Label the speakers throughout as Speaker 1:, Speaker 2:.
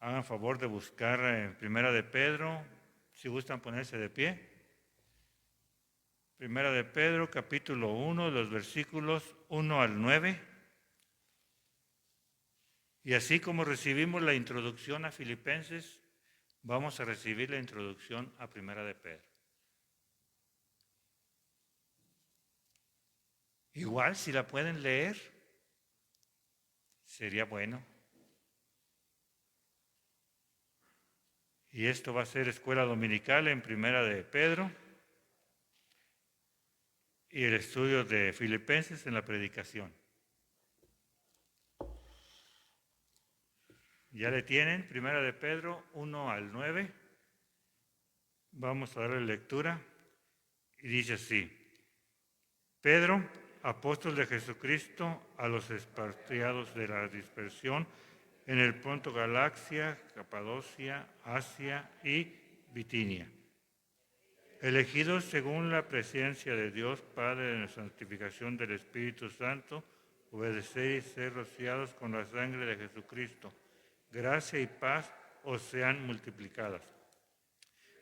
Speaker 1: Hagan favor de buscar en Primera de Pedro, si gustan ponerse de pie. Primera de Pedro, capítulo 1, los versículos 1 al 9. Y así como recibimos la introducción a Filipenses, vamos a recibir la introducción a Primera de Pedro. Igual, si la pueden leer, sería bueno. Y esto va a ser escuela dominical en Primera de Pedro y el estudio de Filipenses en la predicación. Ya le tienen, Primera de Pedro 1 al 9. Vamos a darle lectura y dice así: Pedro, apóstol de Jesucristo, a los expatriados de la dispersión en el Ponto, Galacia, Capadocia, Asia y Bitinia, elegidos según la presencia de Dios Padre en la santificación del Espíritu Santo, obedecer y ser rociados con la sangre de Jesucristo. Gracia y paz os sean multiplicadas.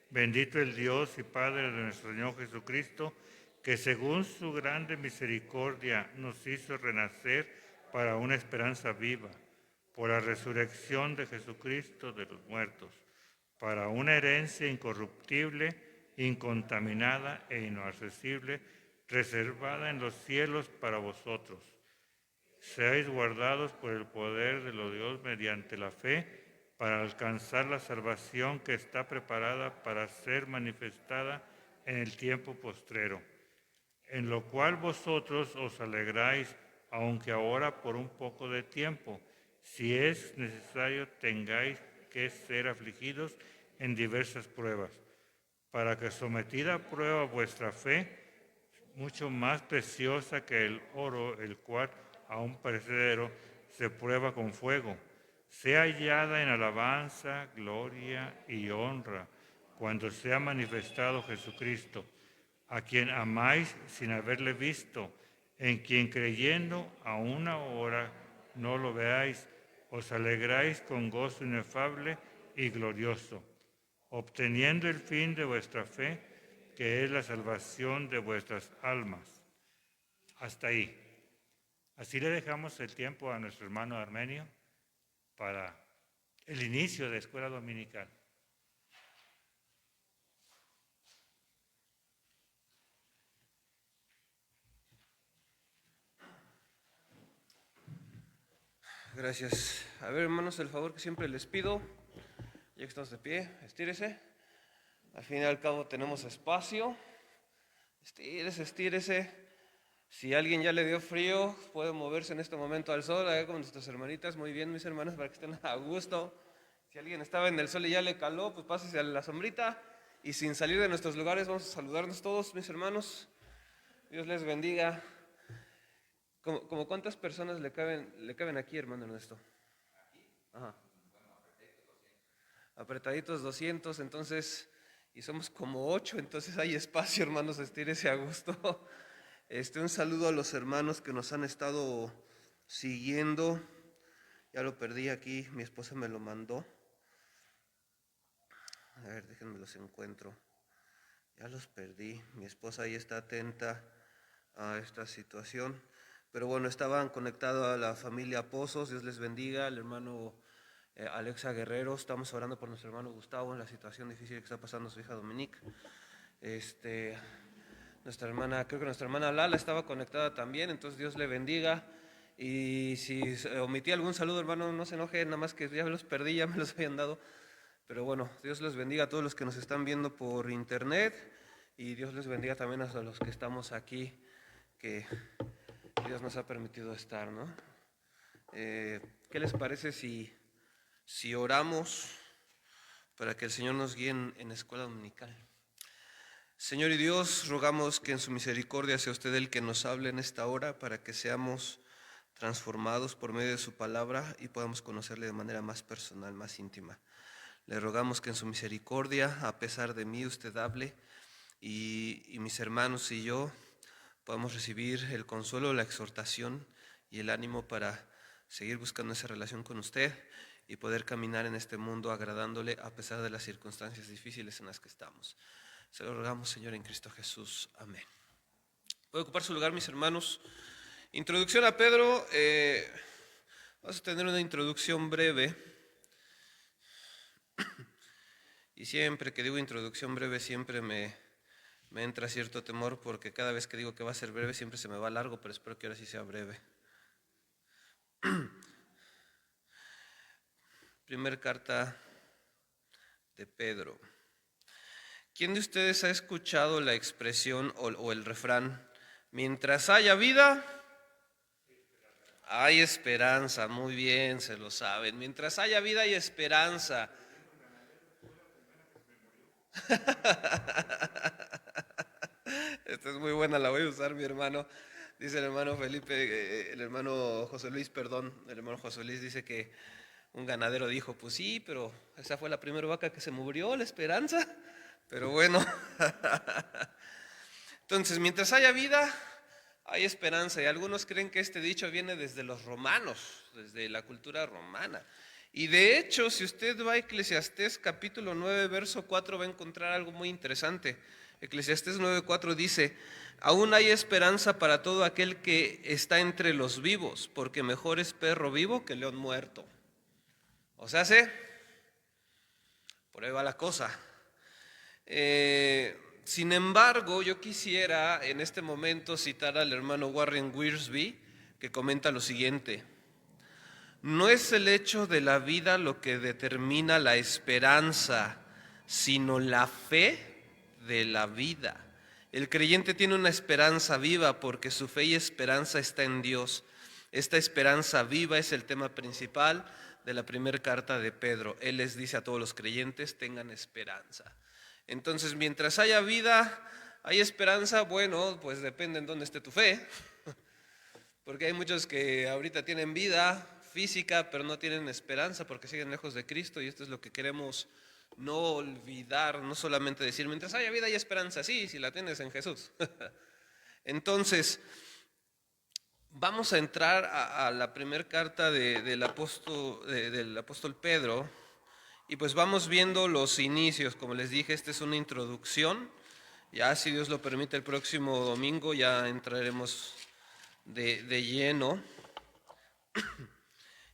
Speaker 1: Bendito el Dios y Padre de nuestro Señor Jesucristo, que según su grande misericordia nos hizo renacer para una esperanza viva, por la resurrección de Jesucristo de los muertos, para una herencia incorruptible, incontaminada e inaccesible, reservada en los cielos para vosotros. Seáis guardados por el poder de los Dios mediante la fe, para alcanzar la salvación que está preparada para ser manifestada en el tiempo postrero, en lo cual vosotros os alegráis, aunque ahora por un poco de tiempo, si es necesario tengáis que ser afligidos en diversas pruebas, para que sometida a prueba vuestra fe, mucho más preciosa que el oro, el cual aún perecedero se prueba con fuego, sea hallada en alabanza, gloria y honra cuando sea manifestado Jesucristo, a quien amáis sin haberle visto, en quien creyendo aún ahora no lo veáis, os alegráis con gozo inefable y glorioso, obteniendo el fin de vuestra fe, que es la salvación de vuestras almas. Hasta ahí. Así le dejamos el tiempo a nuestro hermano Armenio para el inicio de escuela dominical.
Speaker 2: Gracias. A ver, hermanos, el favor que siempre les pido, ya que estamos de pie, estírese. Al fin y al cabo tenemos espacio. Estírese, estírese. Si alguien ya le dio frío, puede moverse en este momento al sol, con nuestras hermanitas. Muy bien, mis hermanas, para que estén a gusto. Si alguien estaba en el sol y ya le caló, pues pásese a la sombrita. Y sin salir de nuestros lugares, vamos a saludarnos todos, mis hermanos. Dios les bendiga. ¿Cómo cuántas personas le caben aquí, hermano Ernesto? Ajá. Apretaditos 200, entonces, y somos como 8, entonces hay espacio, hermanos, estírese a gusto. Un saludo a los hermanos que nos han estado siguiendo. Ya lo perdí aquí, mi esposa me lo mandó. A ver, déjenme los encuentro. Ya los perdí, mi esposa ahí está atenta a esta situación. Pero bueno, estaban conectados a la familia Pozos, Dios les bendiga, al hermano Alexa Guerrero, estamos orando por nuestro hermano Gustavo en la situación difícil que está pasando su hija Dominique. Nuestra hermana, creo que nuestra hermana Lala estaba conectada también, entonces Dios le bendiga. Y si omití algún saludo, hermano, no se enoje, nada más que ya me los perdí, ya me los habían dado. Pero bueno, Dios les bendiga a todos los que nos están viendo por internet y Dios les bendiga también a los que estamos aquí, que Dios nos ha permitido estar, ¿no? ¿Qué les parece si oramos para que el Señor nos guíe en escuela dominical? Señor y Dios, rogamos que en su misericordia sea usted el que nos hable en esta hora para que seamos transformados por medio de su palabra y podamos conocerle de manera más personal, más íntima. Le rogamos que en su misericordia, a pesar de mí, usted hable y mis hermanos y yo podamos recibir el consuelo, la exhortación y el ánimo para seguir buscando esa relación con usted. y poder caminar en este mundo agradándole a pesar de las circunstancias difíciles en las que estamos. Se lo rogamos, Señor, en Cristo Jesús. Amén. Puede ocupar su lugar, mis hermanos. Introducción a Pedro. Vamos a tener una introducción breve. Y siempre que digo introducción breve, siempre me entra cierto temor, porque cada vez que digo que va a ser breve, siempre se me va largo, pero espero que ahora sí sea breve. Primer carta de Pedro. ¿Quién de ustedes ha escuchado la expresión o el refrán, mientras haya vida, hay esperanza? Muy bien, se lo saben. Mientras haya vida, hay esperanza. Esta es muy buena, la voy a usar, mi hermano. Dice el hermano Felipe, el hermano José Luis, dice que un ganadero dijo, pues sí, pero esa fue la primera vaca que se murió, la esperanza. Pero bueno, entonces, mientras haya vida, hay esperanza. Y algunos creen que este dicho viene desde los romanos, desde la cultura romana. Y de hecho, si usted va a Eclesiastés capítulo 9, verso 4, va a encontrar algo muy interesante. Eclesiastés 9:4 dice, aún hay esperanza para todo aquel que está entre los vivos, porque mejor es perro vivo que león muerto. O sea, por ahí va la cosa. Sin embargo, yo quisiera en este momento citar al hermano Warren Wiersbe, que comenta lo siguiente: no es el hecho de la vida lo que determina la esperanza, sino la fe de la vida. El creyente tiene una esperanza viva porque su fe y esperanza está en Dios. Esta esperanza viva es el tema principal de la primera carta de Pedro. Él les dice a todos los creyentes, tengan esperanza. Entonces, mientras haya vida, hay esperanza. Bueno, pues depende en dónde esté tu fe, porque hay muchos que ahorita tienen vida física, pero no tienen esperanza porque siguen lejos de Cristo, y esto es lo que queremos no olvidar, no solamente decir, mientras haya vida hay esperanza, sí, si la tienes en Jesús. Entonces, vamos a entrar a la primera carta del apóstol Pedro, y pues vamos viendo los inicios. Como les dije, esta es una introducción. Ya, si Dios lo permite, el próximo domingo ya entraremos de lleno.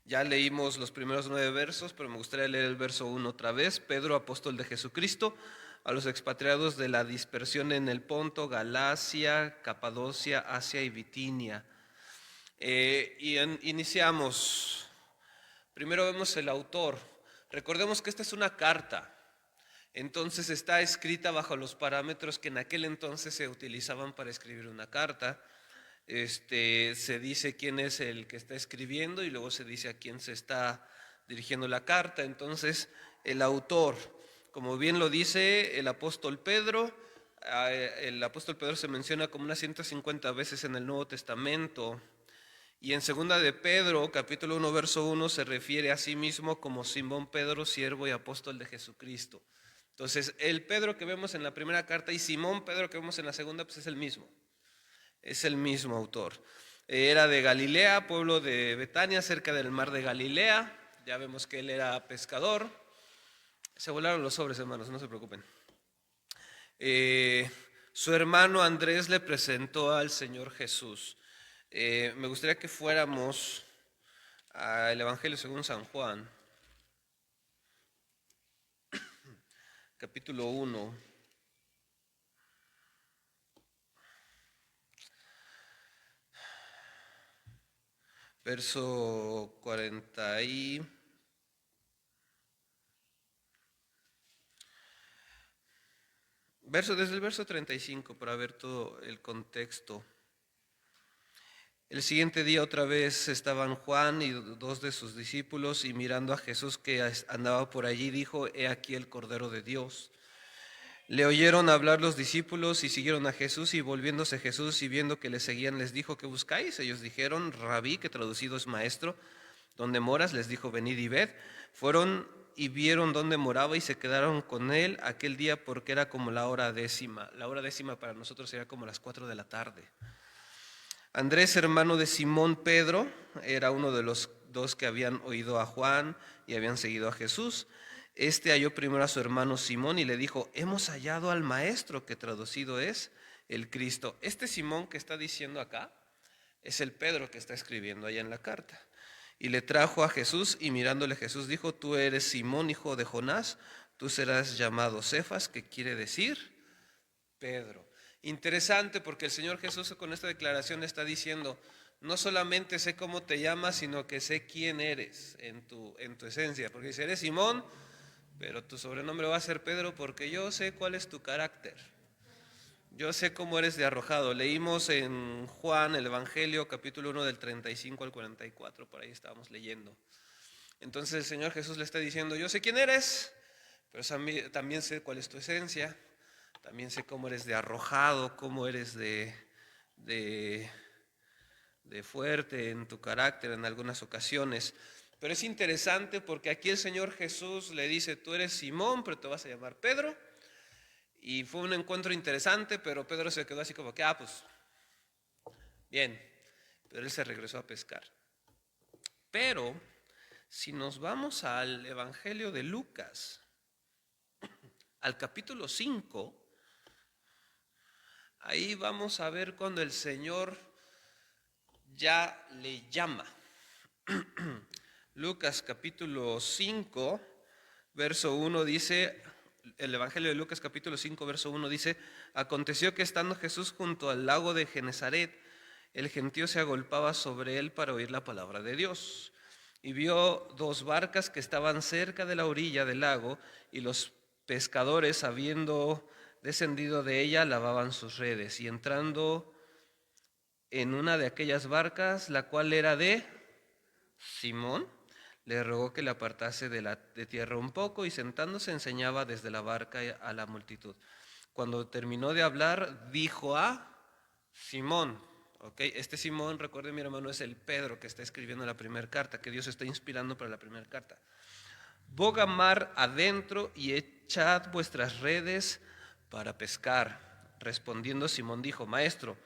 Speaker 2: Ya leímos los primeros 9 versos, pero me gustaría leer el verso 1 otra vez. Pedro, apóstol de Jesucristo, a los expatriados de la dispersión en el Ponto, Galacia, Capadocia, Asia y Bitinia. Iniciamos. Primero vemos el autor. Recordemos que esta es una carta, entonces está escrita bajo los parámetros que en aquel entonces se utilizaban para escribir una carta. Se dice quién es el que está escribiendo y luego se dice a quién se está dirigiendo la carta. Entonces, el autor, como bien lo dice el apóstol Pedro se menciona como unas 150 veces en el Nuevo Testamento. Y en segunda de Pedro, capítulo 1, verso 1, se refiere a sí mismo como Simón Pedro, siervo y apóstol de Jesucristo. Entonces, el Pedro que vemos en la primera carta y Simón Pedro que vemos en la segunda, pues es el mismo autor. Era de Galilea, pueblo de Betania, cerca del mar de Galilea. Ya vemos que él era pescador. Se volaron los sobres, hermanos, no se preocupen. Su hermano Andrés le presentó al Señor Jesús. Me gustaría que fuéramos al Evangelio según San Juan, capítulo 1. Verso 40 desde el verso 35 para ver todo el contexto. El siguiente día otra vez estaban Juan y 2 de sus discípulos, y mirando a Jesús que andaba por allí, dijo: he aquí el Cordero de Dios. Le oyeron hablar los discípulos y siguieron a Jesús, y volviéndose Jesús y viendo que le seguían, les dijo: ¿qué buscáis? Ellos dijeron: Rabí, que traducido es maestro, ¿dónde moras? Les dijo: venid y ved. Fueron y vieron dónde moraba y se quedaron con él aquel día, porque era como la hora décima. La hora décima para nosotros sería como las 4 de la tarde. Andrés, hermano de Simón Pedro, era uno de los dos que habían oído a Juan y habían seguido a Jesús. Este halló primero a su hermano Simón y le dijo: hemos hallado al Maestro, que traducido es el Cristo. Este Simón que está diciendo acá es el Pedro que está escribiendo allá en la carta. Y le trajo a Jesús, y mirándole Jesús dijo: tú eres Simón, hijo de Jonás, tú serás llamado Cefas, que quiere decir Pedro. Interesante, porque el Señor Jesús con esta declaración está diciendo: no solamente sé cómo te llamas, sino que sé quién eres en tu esencia. Porque dice: eres Simón, pero tu sobrenombre va a ser Pedro, porque yo sé cuál es tu carácter. Yo sé cómo eres de arrojado. Leímos en Juan, el Evangelio, capítulo 1, del 35 al 44, por ahí estábamos leyendo. Entonces el Señor Jesús le está diciendo: yo sé quién eres, pero también sé cuál es tu esencia. También sé cómo eres de arrojado, cómo eres de fuerte en tu carácter en algunas ocasiones. Pero es interesante porque aquí el Señor Jesús le dice: tú eres Simón, pero te vas a llamar Pedro. Y fue un encuentro interesante, pero Pedro se quedó así como que, pues, bien. Pero él se regresó a pescar. Pero, si nos vamos al Evangelio de Lucas, al capítulo 5, ahí vamos a ver cuando el Señor ya le llama. Lucas capítulo 5, verso 1 dice... El Evangelio de Lucas capítulo 5 verso 1 dice: aconteció que estando Jesús junto al lago de Genezaret, el gentío se agolpaba sobre él para oír la palabra de Dios. Y vio dos barcas que estaban cerca de la orilla del lago, y los pescadores, habiendo descendido de ella, lavaban sus redes. Y entrando en una de aquellas barcas, la cual era de Simón, le rogó que le apartase de tierra un poco, y sentándose enseñaba desde la barca a la multitud. Cuando terminó de hablar, dijo a Simón. Este Simón, recuerden mi hermano, es el Pedro que está escribiendo la primera carta, que Dios está inspirando para la primera carta: boga mar adentro y echad vuestras redes para pescar. Respondiendo Simón dijo: Maestro,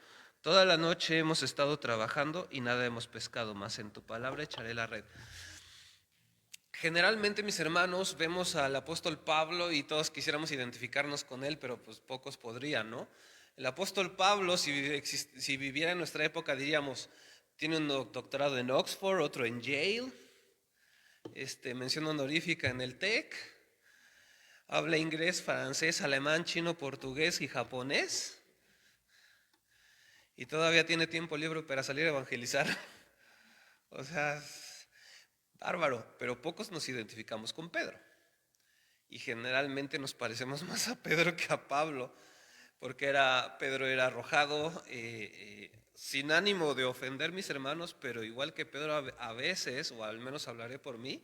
Speaker 2: toda la noche hemos estado trabajando y nada hemos pescado, mas en tu palabra echaré la red. Generalmente, mis hermanos, vemos al apóstol Pablo y todos quisiéramos identificarnos con él, pero pues pocos podrían, ¿no? El apóstol Pablo, si viviera en nuestra época, diríamos: tiene un doctorado en Oxford, otro en Yale, mención honorífica en el TEC, habla inglés, francés, alemán, chino, portugués y japonés, y todavía tiene tiempo libre para salir a evangelizar. O sea, bárbaro, pero pocos nos identificamos con Pedro. Y generalmente nos parecemos más a Pedro que a Pablo, porque Pedro era arrojado, sin ánimo de ofender, mis hermanos, pero igual que Pedro a veces, o al menos hablaré por mí,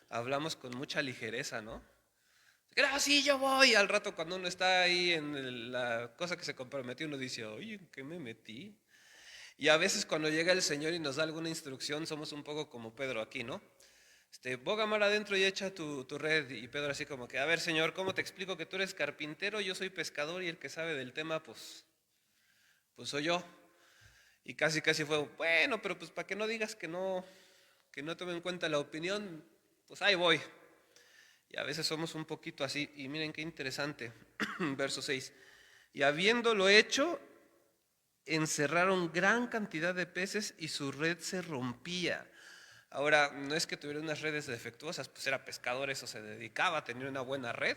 Speaker 2: hablamos con mucha ligereza, ¿no? Sí, yo voy. Al rato, cuando uno está ahí en la cosa que se comprometió, uno dice: oye, ¿en qué me metí? Y a veces cuando llega el Señor y nos da alguna instrucción, somos un poco como Pedro aquí, ¿no? Boga mar adentro y echa tu red. Y Pedro así como que: a ver, Señor, ¿cómo te explico que tú eres carpintero, yo soy pescador, y el que sabe del tema, pues soy yo? Y casi fue: bueno, pero pues para que no digas que no tome en cuenta la opinión, pues ahí voy. Y a veces somos un poquito así. Y miren qué interesante, verso 6. Y habiéndolo hecho, encerraron gran cantidad de peces y su red se rompía. Ahora, no es que tuviera unas redes defectuosas, pues era pescador, eso se dedicaba a tener una buena red.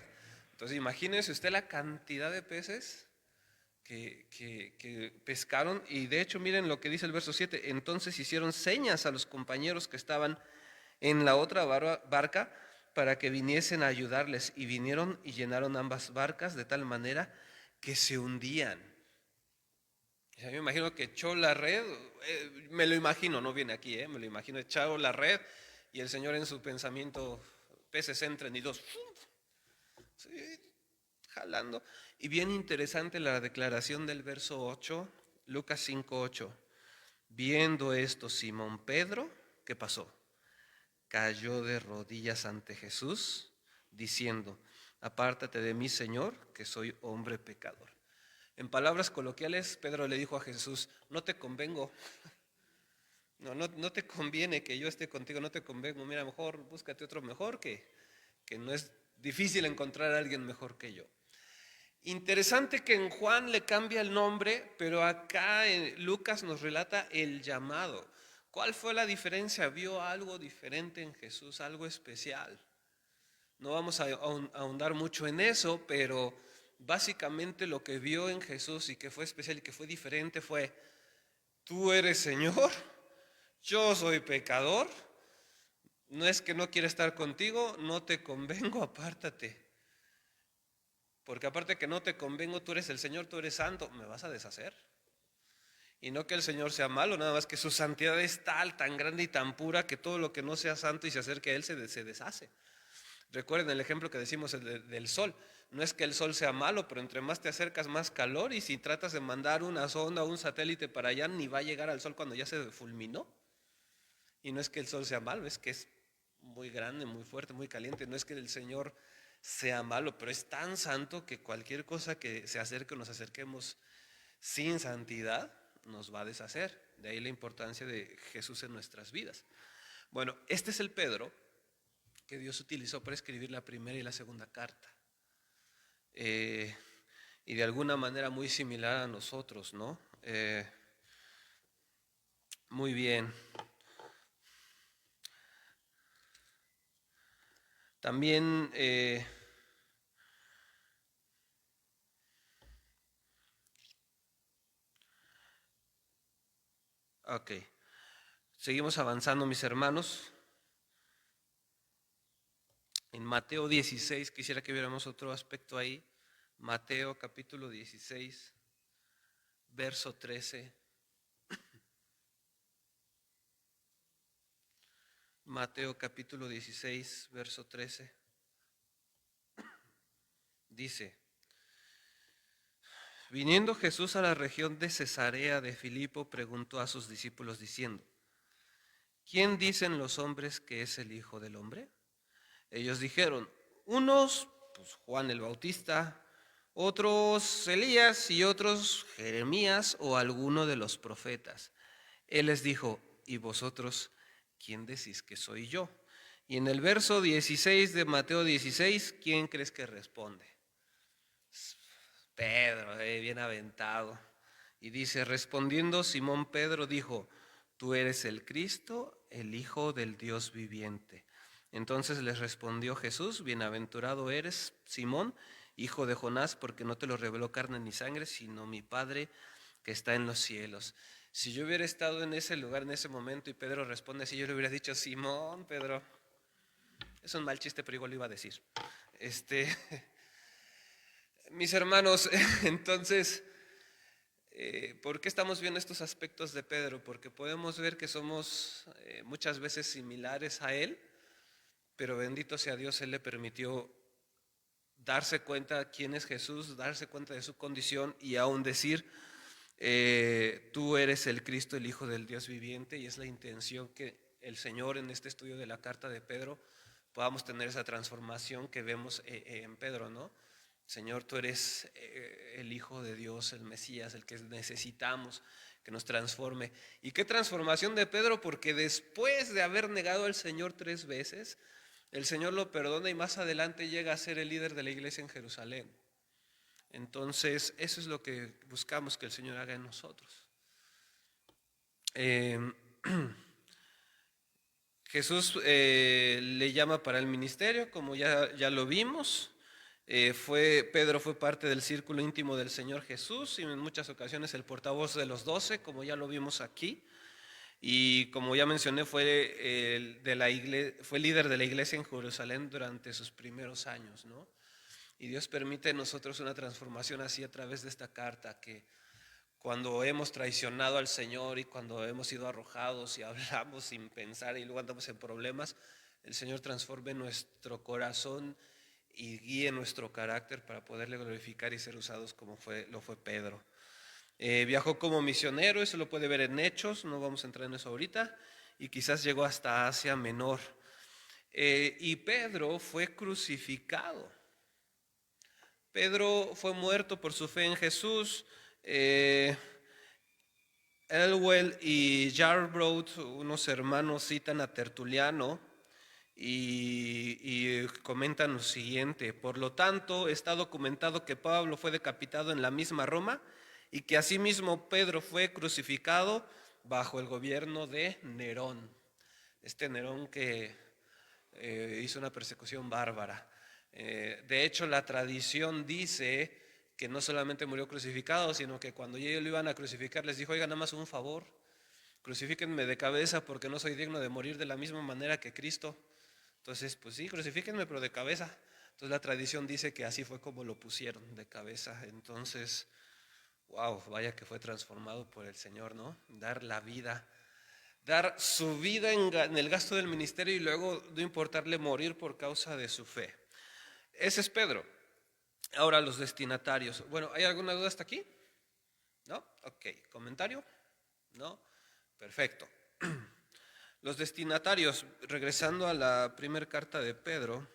Speaker 2: Entonces imagínense usted la cantidad de peces que pescaron. Y de hecho miren lo que dice el verso 7. Entonces hicieron señas a los compañeros que estaban en la otra barca para que viniesen a ayudarles, y vinieron y llenaron ambas barcas de tal manera que se hundían. Yo me imagino que echó la red, me lo imagino, no viene aquí, me lo imagino, echado la red, y el Señor en su pensamiento: peces entren, y dos, sí, jalando. Y bien interesante la declaración del verso 8, Lucas 5:8. Viendo esto, Simón Pedro, ¿qué pasó? Cayó de rodillas ante Jesús, diciendo: apártate de mí, Señor, que soy hombre pecador. En palabras coloquiales, Pedro le dijo a Jesús: no te convengo, No te conviene que yo esté contigo, no te convengo. Mira, mejor búscate otro mejor que no es difícil encontrar a alguien mejor que yo. Interesante que en Juan le cambia el nombre, pero acá en Lucas nos relata el llamado. ¿Cuál fue la diferencia? Vio algo diferente en Jesús, algo especial. No vamos a ahondar mucho en eso, pero básicamente lo que vio en Jesús y que fue especial y que fue diferente fue: tú eres Señor, yo soy pecador, no es que no quiera estar contigo, no te convengo, apártate. Porque aparte que no te convengo, tú eres el Señor, tú eres santo, me vas a deshacer. Y no que el Señor sea malo, nada más que su santidad es tal, tan grande y tan pura que todo lo que no sea santo y se acerque a Él se deshace. Recuerden el ejemplo que decimos del sol. No es que el sol sea malo, pero entre más te acercas más calor, y si tratas de mandar una sonda o un satélite para allá, ni va a llegar al sol cuando ya se fulminó. Y no es que el sol sea malo, es que es muy grande, muy fuerte, muy caliente. No es que el Señor sea malo, pero es tan santo que cualquier cosa que se acerque o nos acerquemos sin santidad nos va a deshacer. De ahí la importancia de Jesús en nuestras vidas. Bueno, este es el Pedro que Dios utilizó para escribir la primera y la segunda carta. Y de alguna manera muy similar a nosotros, ¿no? Muy bien. También ok, seguimos avanzando, mis hermanos. En Mateo 16, quisiera que viéramos otro aspecto ahí. Mateo capítulo 16, verso 13. Mateo capítulo 16, verso 13. Dice: viniendo Jesús a la región de Cesarea de Filipo, preguntó a sus discípulos diciendo: ¿quién dicen los hombres que es el Hijo del Hombre? Ellos dijeron: unos, pues Juan el Bautista, otros Elías y otros Jeremías o alguno de los profetas. Él les dijo: ¿y vosotros quién decís que soy yo? Y en el verso 16 de Mateo 16, ¿quién crees que responde? Pedro, bien aventado. Y dice: respondiendo Simón Pedro dijo: tú eres el Cristo, el Hijo del Dios viviente. Entonces les respondió Jesús: bienaventurado eres, Simón, hijo de Jonás, porque no te lo reveló carne ni sangre, sino mi Padre que está en los cielos. Si yo hubiera estado en ese lugar en ese momento y Pedro responde así, yo le hubiera dicho: Simón, Pedro. Es un mal chiste, pero igual lo iba a decir. Mis hermanos, entonces, ¿por qué estamos viendo estos aspectos de Pedro? Porque podemos ver que somos muchas veces similares a él, pero bendito sea Dios, Él le permitió darse cuenta quién es Jesús, darse cuenta de su condición y aún decir: tú eres el Cristo, el Hijo del Dios viviente. Y es la intención que el Señor en este estudio de la carta de Pedro podamos tener esa transformación que vemos en Pedro, ¿no? Señor, tú eres el Hijo de Dios, el Mesías, el que necesitamos que nos transforme. ¿Y qué transformación de Pedro? Porque después de haber negado al Señor 3 veces, el Señor lo perdona y más adelante llega a ser el líder de la iglesia en Jerusalén. Entonces, eso es lo que buscamos que el Señor haga en nosotros. Jesús le llama para el ministerio, como ya lo vimos. Pedro fue parte del círculo íntimo del Señor Jesús y en muchas ocasiones el portavoz de los 12, como ya lo vimos aquí. Y como ya mencioné, fue líder de la iglesia en Jerusalén durante sus primeros años, ¿no? Y Dios permite en nosotros una transformación así a través de esta carta, que cuando hemos traicionado al Señor y cuando hemos sido arrojados y hablamos sin pensar y luego andamos en problemas, el Señor transforme nuestro corazón y guíe nuestro carácter para poderle glorificar y ser usados como lo fue Pedro. Viajó como misionero, eso lo puede ver en Hechos, no vamos a entrar en eso ahorita, y quizás llegó hasta Asia Menor. Y Pedro fue crucificado. Pedro fue muerto por su fe en Jesús. Elwell y Yarbrough, unos hermanos, citan a Tertuliano y comentan lo siguiente: por lo tanto, está documentado que Pablo fue decapitado en la misma Roma y que asimismo Pedro fue crucificado bajo el gobierno de Nerón. Este Nerón que hizo una persecución bárbara. De hecho, la tradición dice que no solamente murió crucificado, sino que cuando ellos lo iban a crucificar les dijo: oigan, nada más un favor, crucifíquenme de cabeza porque no soy digno de morir de la misma manera que Cristo. Entonces, pues sí, crucifíquenme, pero de cabeza. Entonces la tradición dice que así fue como lo pusieron, de cabeza. Entonces, wow, vaya que fue transformado por el Señor, ¿no? Dar la vida, dar su vida en el gasto del ministerio y luego no importarle morir por causa de su fe. Ese es Pedro. Ahora los destinatarios. Bueno, ¿hay alguna duda hasta aquí? ¿No? Ok. ¿Comentario? ¿No? Perfecto. Los destinatarios, regresando a la primera carta de Pedro,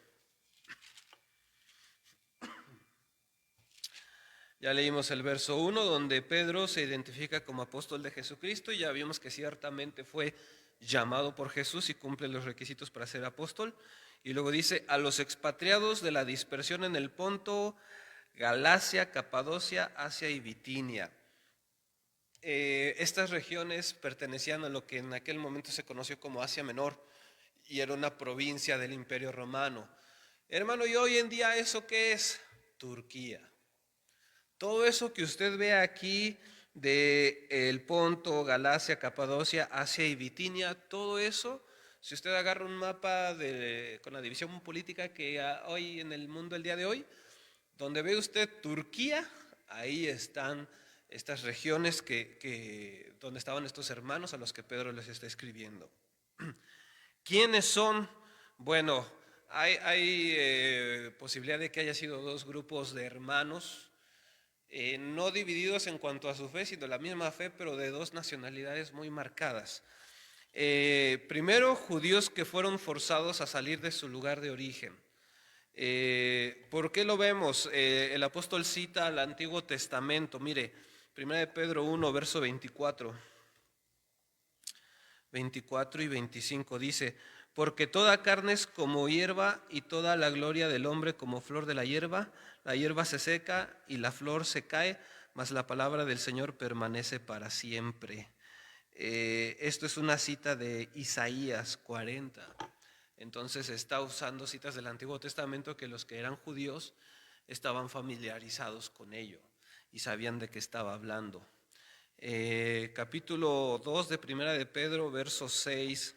Speaker 2: ya leímos el verso 1, donde Pedro se identifica como apóstol de Jesucristo, y ya vimos que ciertamente fue llamado por Jesús y cumple los requisitos para ser apóstol. Y luego dice: a los expatriados de la dispersión en el Ponto, Galacia, Capadocia, Asia y Bitinia. Estas regiones pertenecían a lo que en aquel momento se conoció como Asia Menor y era una provincia del Imperio Romano. Hermano, ¿y hoy en día eso qué es? Turquía. Todo eso que usted ve aquí de el Ponto, Galacia, Capadocia, Asia y Bitinia, todo eso, si usted agarra un mapa con la división política que hoy en el mundo el día de hoy, donde ve usted Turquía, ahí están estas regiones donde estaban estos hermanos a los que Pedro les está escribiendo. ¿Quiénes son? Bueno, hay posibilidad de que haya sido dos grupos de hermanos, no divididos en cuanto a su fe, sino la misma fe, pero de dos nacionalidades muy marcadas. Primero, judíos que fueron forzados a salir de su lugar de origen. ¿Por qué lo vemos? El apóstol cita al Antiguo Testamento. Mire, 1 Pedro 1, verso 24 y 25 dice: porque toda carne es como hierba y toda la gloria del hombre como flor de la hierba se seca y la flor se cae, mas la palabra del Señor permanece para siempre. Esto es una cita de Isaías 40. Entonces está usando citas del Antiguo Testamento que los que eran judíos estaban familiarizados con ello y sabían de qué estaba hablando. Capítulo 2 de Primera de Pedro, verso 6,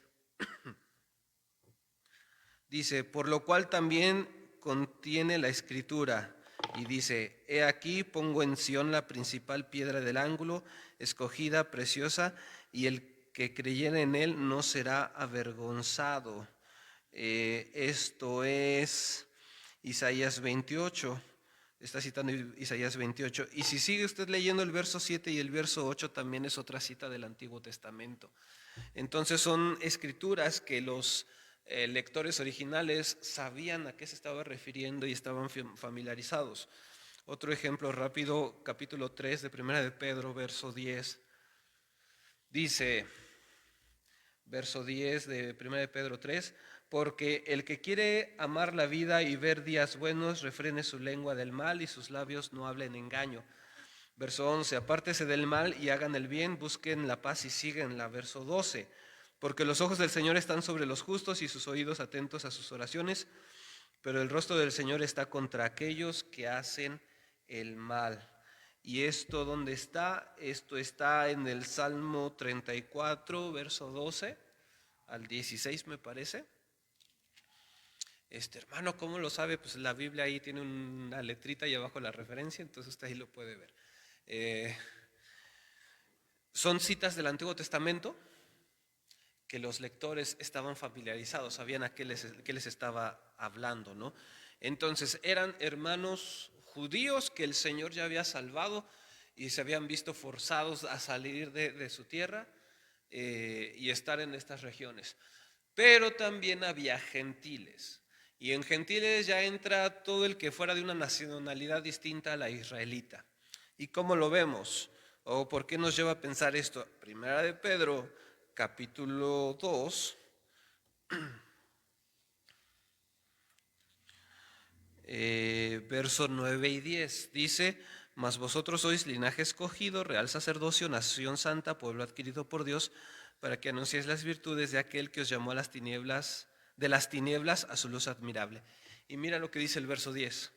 Speaker 2: dice: por lo cual también contiene la escritura, y dice: he aquí pongo en Sión la principal piedra del ángulo, escogida, preciosa, y el que creyere en él no será avergonzado. Esto es Isaías 28. Está citando Isaías 28. Y si sigue usted leyendo el verso 7 y el verso 8, también es otra cita del Antiguo Testamento. Entonces son escrituras que los lectores originales sabían a qué se estaba refiriendo y estaban familiarizados. Otro ejemplo rápido, capítulo 3 de Primera de Pedro, verso 10. Dice, verso 10 de Primera de Pedro 3: porque el que quiere amar la vida y ver días buenos, refrene su lengua del mal y sus labios no hablen engaño. Verso 11: apártese del mal y hagan el bien, busquen la paz y síguenla. Verso 12: porque los ojos del Señor están sobre los justos y sus oídos atentos a sus oraciones, pero el rostro del Señor está contra aquellos que hacen el mal. ¿Y esto dónde está? Esto está en el Salmo 34, verso 12 al 16, me parece. Hermano, ¿cómo lo sabe? Pues la Biblia ahí tiene una letrita y abajo la referencia, entonces usted ahí lo puede ver. Son citas del Antiguo Testamento que los lectores estaban familiarizados, sabían a qué les estaba hablando, ¿no? Entonces eran hermanos judíos que el Señor ya había salvado y se habían visto forzados a salir de su tierra y estar en estas regiones. Pero también había gentiles. Y en gentiles ya entra todo el que fuera de una nacionalidad distinta a la israelita. ¿Y cómo lo vemos? ¿O por qué nos lleva a pensar esto? Primera de Pedro, capítulo 2, versos 9 y 10. Dice: mas vosotros sois linaje escogido, real sacerdocio, nación santa, pueblo adquirido por Dios, para que anunciéis las virtudes de aquel que os llamó a las tinieblas, de las tinieblas a su luz admirable. Y mira lo que dice el verso 10.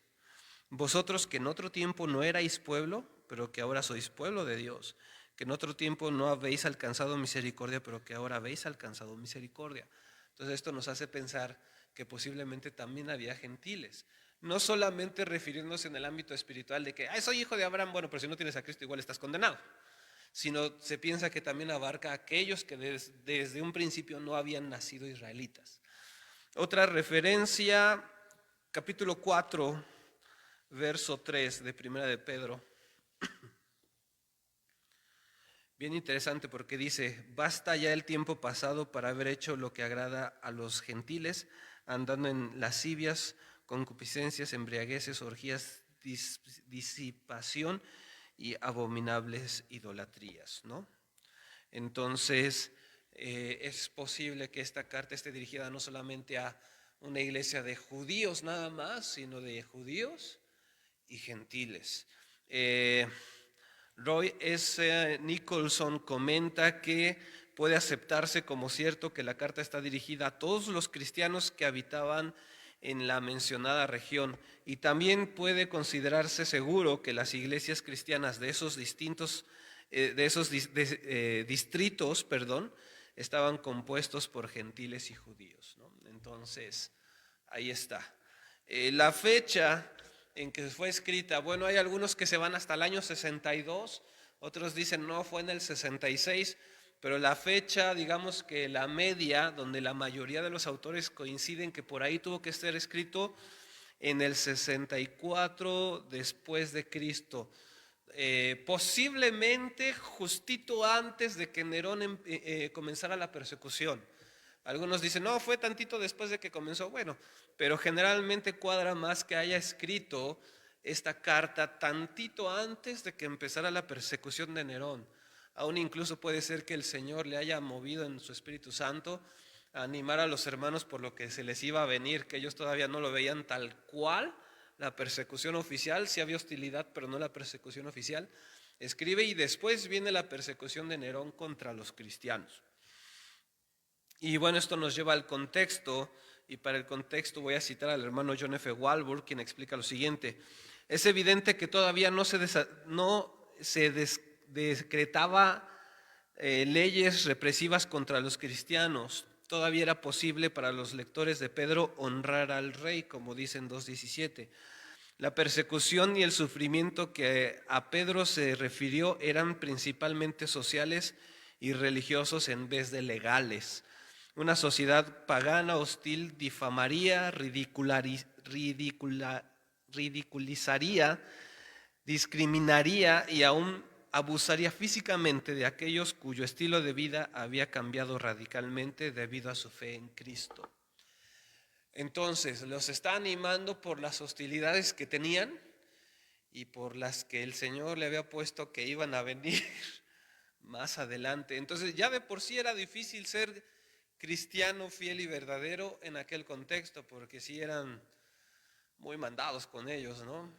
Speaker 2: Vosotros que en otro tiempo no erais pueblo, pero que ahora sois pueblo de Dios, que en otro tiempo no habéis alcanzado misericordia, pero que ahora habéis alcanzado misericordia. Entonces esto nos hace pensar que posiblemente también había gentiles, no solamente refiriéndose en el ámbito espiritual de que soy hijo de Abraham, bueno, pero si no tienes a Cristo igual estás condenado, sino se piensa que también abarca a aquellos que desde un principio no habían nacido israelitas. Otra referencia, capítulo 4, verso 3 de Primera de Pedro. Bien interesante porque dice: basta ya el tiempo pasado para haber hecho lo que agrada a los gentiles, andando en lascivias, concupiscencias, embriagueces, orgías, disipación y abominables idolatrías, ¿no? Entonces, es posible que esta carta esté dirigida no solamente a una iglesia de judíos nada más, sino de judíos y gentiles. Roy S. Nicholson comenta que puede aceptarse como cierto que la carta está dirigida a todos los cristianos que habitaban en la mencionada región, y también puede considerarse seguro que las iglesias cristianas de esos distritos, estaban compuestos por gentiles y judíos, ¿no? Entonces, ahí está. La fecha en que fue escrita, bueno, hay algunos que se van hasta el año 62, otros dicen no, fue en el 66, pero la fecha, digamos que la media, donde la mayoría de los autores coinciden que por ahí tuvo que ser escrito en el 64 después de Cristo, posiblemente justito antes de que Nerón comenzara la persecución. Algunos dicen, no, fue tantito después de que comenzó. Bueno, pero generalmente cuadra más que haya escrito esta carta tantito antes de que empezara la persecución de Nerón. Aún incluso puede ser que el Señor le haya movido en su Espíritu Santo a animar a los hermanos por lo que se les iba a venir, que ellos todavía no lo veían tal cual, la persecución oficial. Sí había hostilidad, pero no la persecución oficial. Escribe, y después viene la persecución de Nerón contra los cristianos. Y bueno, esto nos lleva al contexto, y para el contexto voy a citar al hermano John F. Walvoord, quien explica lo siguiente: es evidente que todavía no se decretaba leyes represivas contra los cristianos. Todavía era posible para los lectores de Pedro honrar al rey, como dice en 2:17. La persecución y el sufrimiento que a Pedro se refirió eran principalmente sociales y religiosos en vez de legales. Una sociedad pagana hostil difamaría, ridiculizaría, discriminaría y aún abusaría físicamente de aquellos cuyo estilo de vida había cambiado radicalmente debido a su fe en Cristo. Entonces, los está animando por las hostilidades que tenían y por las que el Señor le había puesto que iban a venir más adelante. Entonces, ya de por sí era difícil ser cristiano fiel y verdadero en aquel contexto, porque sí eran muy mandados con ellos, ¿no?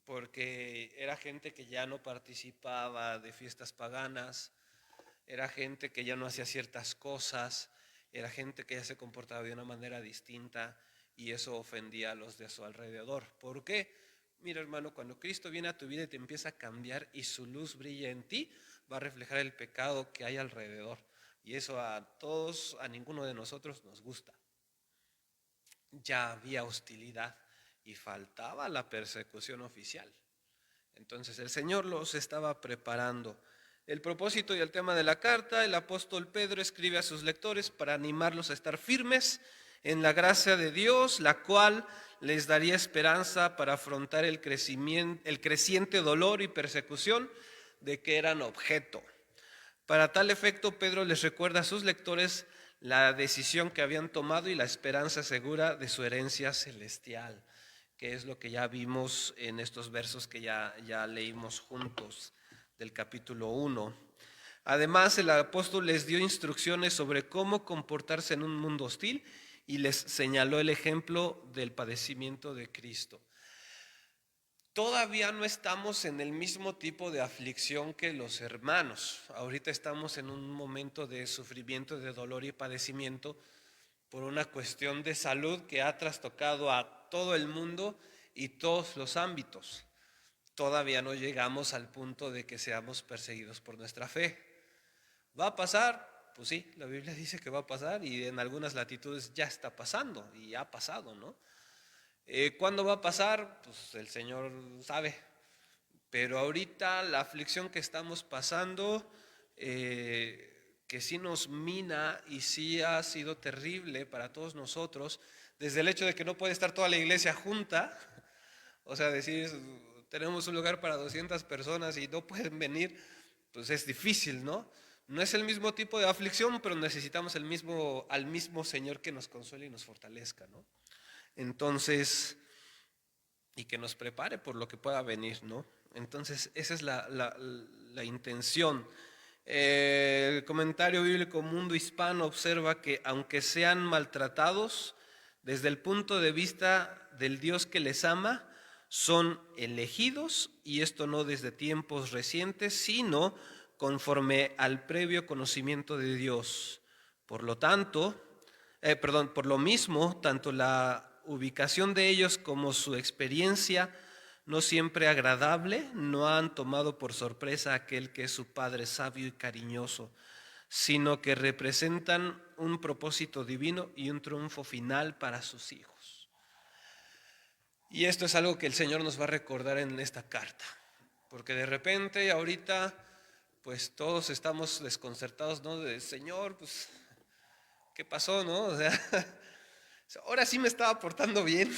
Speaker 2: Porque era gente que ya no participaba de fiestas paganas, era gente que ya no hacía ciertas cosas, era gente que ya se comportaba de una manera distinta, y eso ofendía a los de su alrededor. ¿Por qué? Mira, hermano, cuando Cristo viene a tu vida y te empieza a cambiar y su luz brilla en ti, va a reflejar el pecado que hay alrededor. Y eso a todos, a ninguno de nosotros nos gusta. Ya había hostilidad y faltaba la persecución oficial. Entonces el Señor los estaba preparando. El propósito y el tema de la carta: el apóstol Pedro escribe a sus lectores para animarlos a estar firmes en la gracia de Dios, la cual les daría esperanza para afrontar el creciente dolor y persecución de que eran objeto. Para tal efecto, Pedro les recuerda a sus lectores la decisión que habían tomado y la esperanza segura de su herencia celestial, que es lo que ya vimos en estos versos que ya leímos juntos del capítulo 1. Además, el apóstol les dio instrucciones sobre cómo comportarse en un mundo hostil y les señaló el ejemplo del padecimiento de Cristo. Todavía no estamos en el mismo tipo de aflicción que los hermanos. Ahorita estamos en un momento de sufrimiento, de dolor y padecimiento por una cuestión de salud que ha trastocado a todo el mundo y todos los ámbitos. Todavía no llegamos al punto de que seamos perseguidos por nuestra fe. ¿Va a pasar? Pues sí, la Biblia dice que va a pasar y en algunas latitudes ya está pasando y ha pasado, ¿no? ¿Cuándo va a pasar? Pues el Señor sabe. Pero ahorita la aflicción que estamos pasando, que sí nos mina y sí ha sido terrible para todos nosotros, desde el hecho de que no puede estar toda la iglesia junta, o sea, decir, tenemos un lugar para 200 personas y no pueden venir, pues es difícil, ¿no? No es el mismo tipo de aflicción, pero necesitamos al mismo Señor que nos consuele y nos fortalezca, ¿no? Entonces, y que nos prepare por lo que pueda venir, ¿no? Entonces, esa es la intención. El comentario bíblico Mundo Hispano observa que aunque sean maltratados, desde el punto de vista del Dios que les ama, son elegidos, y esto no desde tiempos recientes, sino conforme al previo conocimiento de Dios. Por lo mismo, tanto la ubicación de ellos como su experiencia no siempre agradable no han tomado por sorpresa a aquel que es su Padre sabio y cariñoso, sino que representan un propósito divino y un triunfo final para sus hijos. Y esto es algo que el Señor nos va a recordar en esta carta, porque de repente ahorita pues todos estamos desconcertados, ¿no? De Señor, pues ¿qué pasó, no? O sea, ahora sí me estaba portando bien.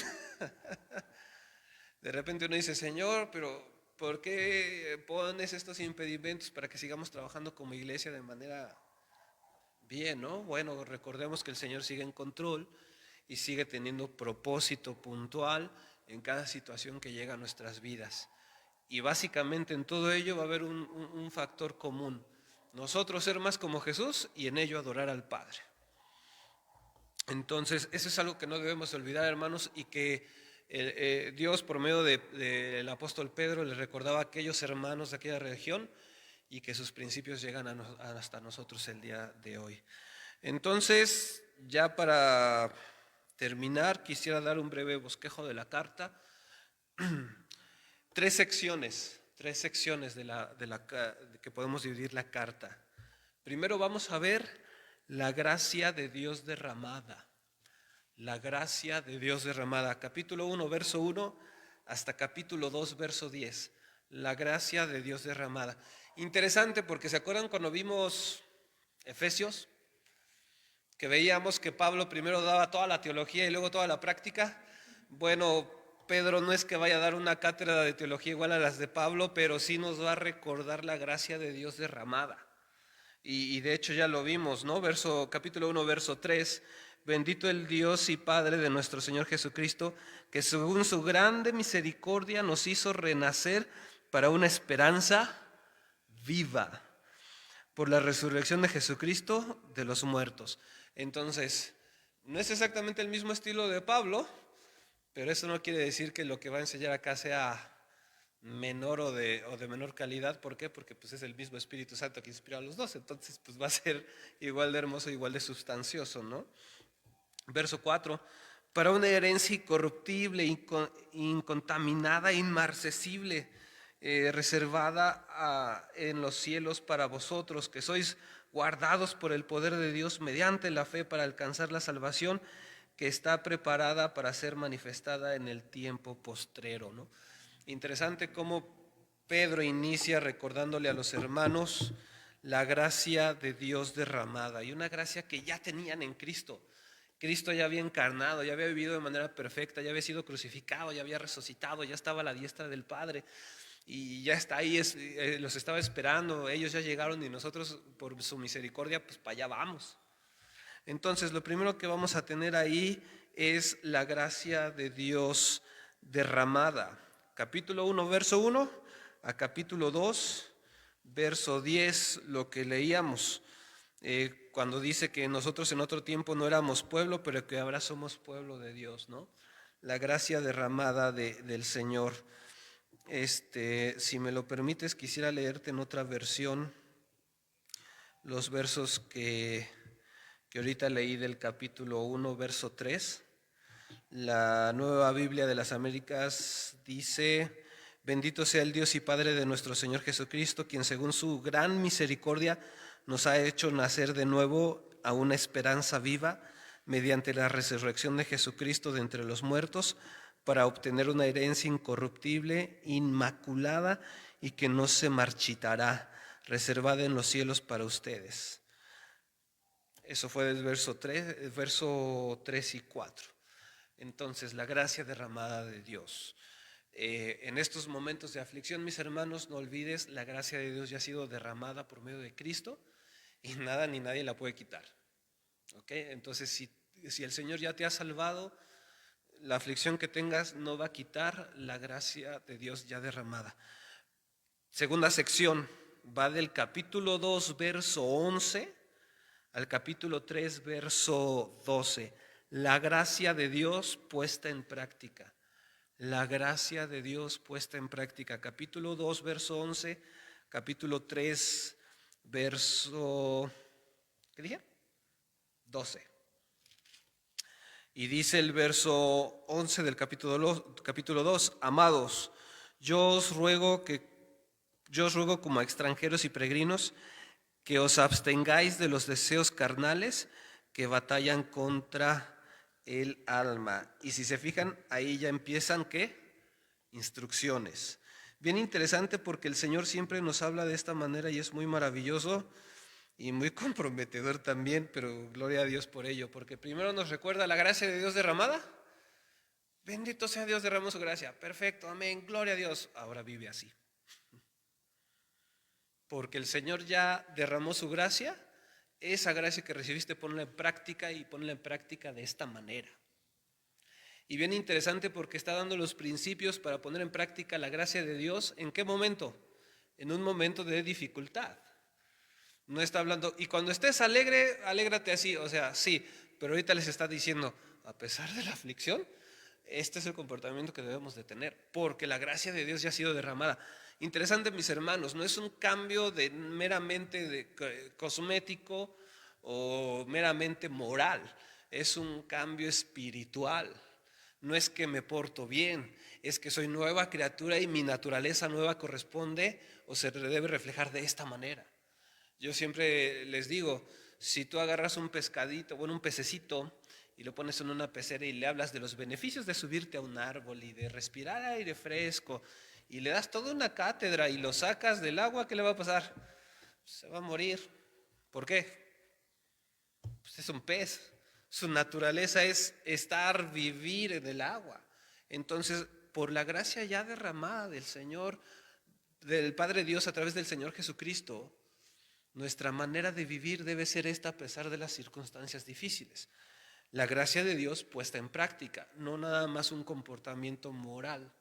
Speaker 2: De repente uno dice, Señor, pero ¿por qué pones estos impedimentos para que sigamos trabajando como iglesia de manera bien, no? Bueno, recordemos que el Señor sigue en control y sigue teniendo propósito puntual en cada situación que llega a nuestras vidas. Y básicamente en todo ello va a haber un factor común. Nosotros ser más como Jesús y en ello adorar al Padre. Entonces, eso es algo que no debemos olvidar, hermanos, y que Dios, por medio del apóstol Pedro, les recordaba a aquellos hermanos de aquella región y que sus principios llegan hasta nosotros el día de hoy. Entonces, ya para terminar, quisiera dar un breve bosquejo de la carta. Tres secciones que podemos dividir la carta. Primero vamos a ver la gracia de Dios derramada. La gracia de Dios derramada. Capítulo 1, verso 1 hasta capítulo 2, verso 10. La gracia de Dios derramada. Interesante porque ¿se acuerdan cuando vimos Efesios? Que veíamos que Pablo primero daba toda la teología y luego toda la práctica. Bueno, Pedro no es que vaya a dar una cátedra de teología igual a las de Pablo, pero sí nos va a recordar la gracia de Dios derramada. Y de hecho ya lo vimos, ¿no? Capítulo 1, verso 3. Bendito el Dios y Padre de nuestro Señor Jesucristo, que según su grande misericordia nos hizo renacer para una esperanza viva por la resurrección de Jesucristo de los muertos. Entonces, no es exactamente el mismo estilo de Pablo, pero eso no quiere decir que lo que va a enseñar acá sea menor o de menor calidad. ¿Por qué? Porque pues es el mismo Espíritu Santo que inspiró a los dos, entonces pues va a ser igual de hermoso, igual de sustancioso, ¿no? Verso 4, para una herencia incorruptible, incontaminada, inmarcesible, reservada en los cielos para vosotros, que sois guardados por el poder de Dios mediante la fe para alcanzar la salvación que está preparada para ser manifestada en el tiempo postrero, ¿no? Interesante cómo Pedro inicia recordándole a los hermanos la gracia de Dios derramada, y una gracia que ya tenían en Cristo. Cristo ya había encarnado, ya había vivido de manera perfecta, ya había sido crucificado, ya había resucitado, ya estaba a la diestra del Padre y ya está ahí, los estaba esperando. Ellos ya llegaron y nosotros por su misericordia pues para allá vamos. Entonces lo primero que vamos a tener ahí es la gracia de Dios derramada. Capítulo 1, verso 1 a capítulo 2, verso 10, lo que leíamos, cuando dice que nosotros en otro tiempo no éramos pueblo, pero que ahora somos pueblo de Dios, ¿no? La gracia derramada del Señor. Si me lo permites, quisiera leerte en otra versión los versos que ahorita leí del capítulo 1, verso 3. La Nueva Biblia de las Américas dice: bendito sea el Dios y Padre de nuestro Señor Jesucristo, quien según su gran misericordia nos ha hecho nacer de nuevo a una esperanza viva mediante la resurrección de Jesucristo de entre los muertos, para obtener una herencia incorruptible, inmaculada y que no se marchitará, reservada en los cielos para ustedes. Eso fue del verso 3 y 4. Entonces, la gracia derramada de Dios. En estos momentos de aflicción, mis hermanos, no olvides, la gracia de Dios ya ha sido derramada por medio de Cristo y nada ni nadie la puede quitar. ¿Okay? Entonces, si el Señor ya te ha salvado, la aflicción que tengas no va a quitar la gracia de Dios ya derramada. Segunda sección va del capítulo 2, verso 11 al capítulo 3, verso 12. La gracia de Dios puesta en práctica. La gracia de Dios puesta en práctica. Capítulo 2, verso 11, capítulo 3, verso, ¿qué dije? 12. Y dice el verso 11 del capítulo 2, amados, yo os ruego como a extranjeros y peregrinos que os abstengáis de los deseos carnales que batallan contra el alma. Y si se fijan, ahí ya empiezan, ¿qué? Instrucciones. Bien interesante, porque el Señor siempre nos habla de esta manera y es muy maravilloso y muy comprometedor también, pero gloria a Dios por ello, porque primero nos recuerda la gracia de Dios derramada. Bendito sea Dios, derramó su gracia. Perfecto, amén, gloria a Dios. Ahora vive así. Porque el Señor ya derramó su gracia. Esa gracia que recibiste, ponla en práctica, y ponla en práctica de esta manera. Y bien interesante, porque está dando los principios para poner en práctica la gracia de Dios. ¿En qué momento? En un momento de dificultad. No está hablando, y cuando estés alegre, alégrate así, o sea, sí, pero ahorita les está diciendo, a pesar de la aflicción, este es el comportamiento que debemos de tener, porque la gracia de Dios ya ha sido derramada. Interesante, mis hermanos, no es un cambio meramente cosmético o meramente moral, es un cambio espiritual. No es que me porto bien, es que soy nueva criatura y mi naturaleza nueva corresponde o se debe reflejar de esta manera. Yo siempre les digo, si tú agarras un pescadito, un pececito, y lo pones en una pecera y le hablas de los beneficios de subirte a un árbol y de respirar aire fresco, y le das toda una cátedra y lo sacas del agua, ¿qué le va a pasar? Se va a morir. ¿Por qué? Pues es un pez. Su naturaleza es vivir en el agua. Entonces, por la gracia ya derramada del Señor, del Padre Dios a través del Señor Jesucristo, nuestra manera de vivir debe ser esta a pesar de las circunstancias difíciles. La gracia de Dios puesta en práctica, no nada más un comportamiento moral,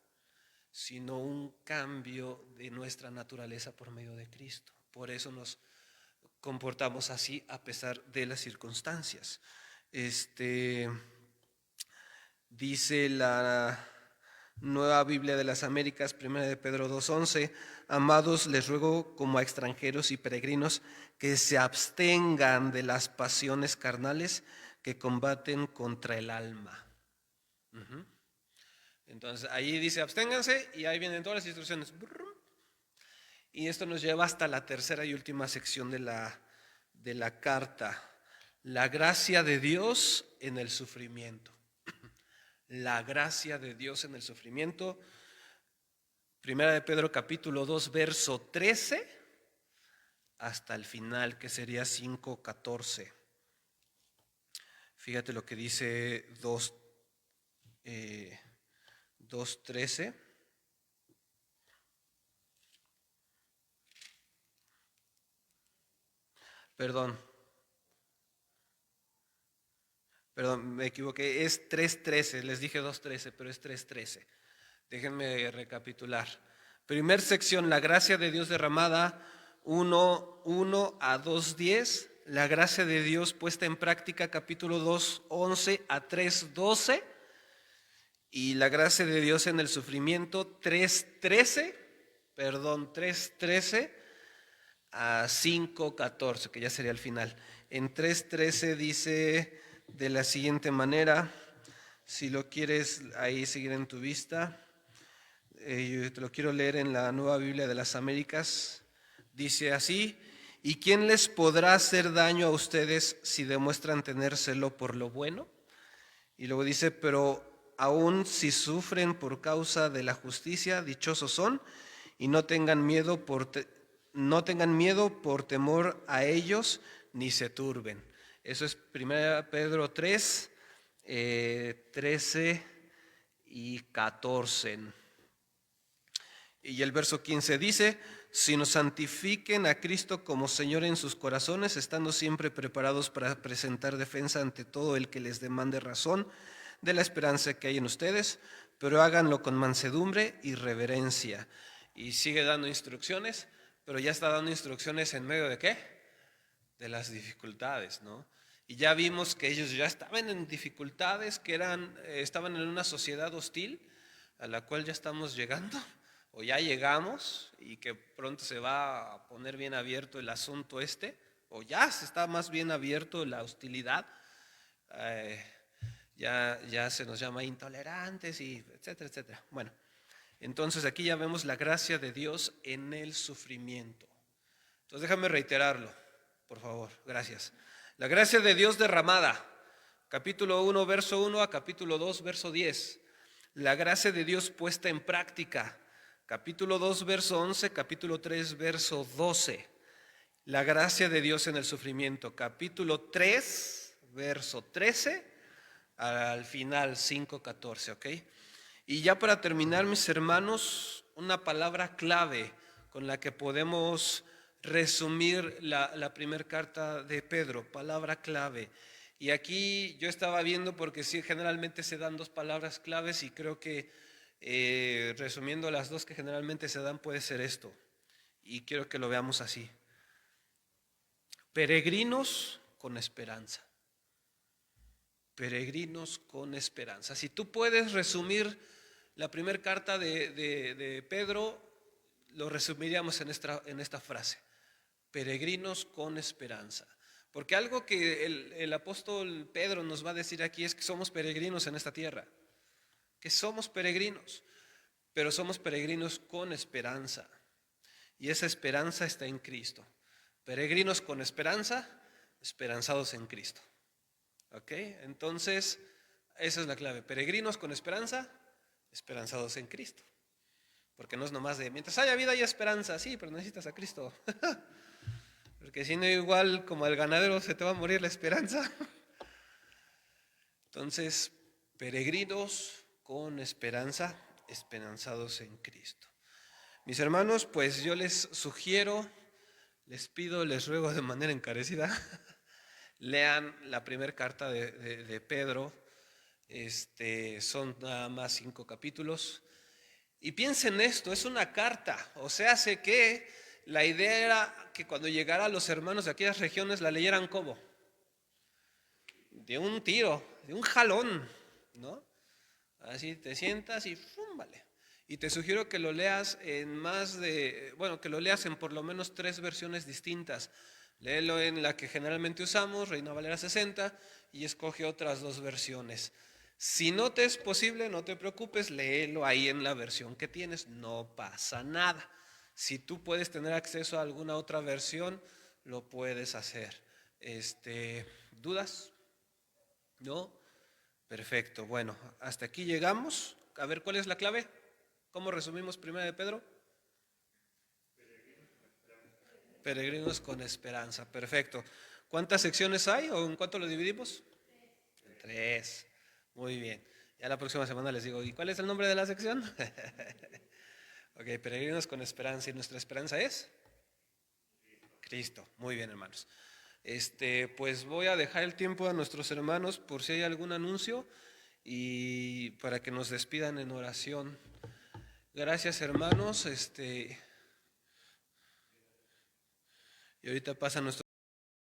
Speaker 2: sino un cambio de nuestra naturaleza por medio de Cristo. Por eso nos comportamos así a pesar de las circunstancias. Dice la Nueva Biblia de las Américas, 1 de Pedro 2:11, amados, les ruego como a extranjeros y peregrinos que se abstengan de las pasiones carnales que combaten contra el alma. Entonces ahí dice absténganse y ahí vienen todas las instrucciones. Y esto nos lleva hasta la tercera y última sección de la carta. La gracia de Dios en el sufrimiento. La gracia de Dios en el sufrimiento. Primera de Pedro capítulo 2, verso 13 hasta el final, que sería 5:14. Fíjate lo que dice 2:13. Perdón, me equivoqué, es 3:13, les dije 2:13, pero es 3:13. Déjenme recapitular. Primer sección, la gracia de Dios derramada 1 a 2:10, la gracia de Dios puesta en práctica, capítulo 2:11 a 3:12, y la gracia de Dios en el sufrimiento, 3:13 a 5:14, que ya sería el final. En 3:13 dice de la siguiente manera, si lo quieres ahí seguir en tu vista, yo te lo quiero leer en la Nueva Biblia de las Américas. Dice así: ¿y quién les podrá hacer daño a ustedes si demuestran tener celo por lo bueno? Y luego dice: pero aun si sufren por causa de la justicia, dichosos son, y no tengan miedo por temor a ellos, ni se turben. Eso es 1 Pedro 3, 13 y 14. Y el verso 15 dice: sino santifiquen a Cristo como Señor en sus corazones, estando siempre preparados para presentar defensa ante todo el que les demande razón de la esperanza que hay en ustedes, pero háganlo con mansedumbre y reverencia. Y sigue dando instrucciones, pero ya está dando instrucciones en medio de ¿qué? De las dificultades, ¿no? Y ya vimos que ellos ya estaban en dificultades, que estaban en una sociedad hostil a la cual ya estamos llegando, o ya llegamos, y que pronto se va a poner bien abierto el asunto o ya se está más bien abierto la hostilidad. Ya se nos llama intolerantes, y etcétera, etcétera. Bueno, entonces aquí ya vemos la gracia de Dios en el sufrimiento. Entonces déjame reiterarlo, por favor, gracias. La gracia de Dios derramada, capítulo 1, verso 1 a capítulo 2, verso 10. La gracia de Dios puesta en práctica, capítulo 2, verso 11, capítulo 3, verso 12. La gracia de Dios en el sufrimiento, capítulo 3, verso 13, al final 5:14, ¿ok? Y ya para terminar, mis hermanos, una palabra clave con la que podemos resumir la primera carta de Pedro, palabra clave. Y aquí yo estaba viendo, porque sí, generalmente se dan dos palabras claves, y creo que resumiendo las dos que generalmente se dan puede ser esto, y quiero que lo veamos así: peregrinos con esperanza. Peregrinos con esperanza. Si tú puedes resumir la primera carta de Pedro, lo resumiríamos en esta frase: peregrinos con esperanza. Porque algo que el apóstol Pedro nos va a decir aquí es que somos peregrinos en esta tierra, que somos peregrinos, pero somos peregrinos con esperanza, y esa esperanza está en Cristo. Peregrinos con esperanza, esperanzados en Cristo. ¿Ok? Entonces, esa es la clave: peregrinos con esperanza, esperanzados en Cristo. Porque no es nomás de mientras haya vida hay esperanza, sí, pero necesitas a Cristo. Porque si no, igual como al ganadero se te va a morir la esperanza. Entonces, peregrinos con esperanza, esperanzados en Cristo. Mis hermanos, pues yo les sugiero, les pido, les ruego de manera encarecida, lean la primera carta de Pedro. Son nada más 5 capítulos. Y piensen esto, es una carta, o sea, sé que la idea era que cuando llegara a los hermanos de aquellas regiones la leyeran como de un tiro, de un jalón, ¿no? Así te sientas y ¡fum! Vale. Y te sugiero que lo leas que lo leas en por lo menos 3 versiones distintas. Léelo en la que generalmente usamos, Reina Valera 60, y escoge otras 2 versiones. Si no te es posible, no te preocupes, léelo ahí en la versión que tienes, no pasa nada. Si tú puedes tener acceso a alguna otra versión, lo puedes hacer. ¿Dudas? ¿No? Perfecto. Bueno, hasta aquí llegamos. A ver, ¿cuál es la clave? ¿Cómo resumimos Primera de Pedro? Peregrinos con esperanza. Perfecto. ¿Cuántas secciones hay o en cuánto lo dividimos? 3. Muy bien. Ya la próxima semana les digo, ¿y cuál es el nombre de la sección? Ok, peregrinos con esperanza. ¿Y nuestra esperanza es? Cristo. Muy bien, hermanos. Pues voy a dejar el tiempo a nuestros hermanos por si hay algún anuncio y para que nos despidan en oración. Gracias, hermanos. Y ahorita pasa nuestro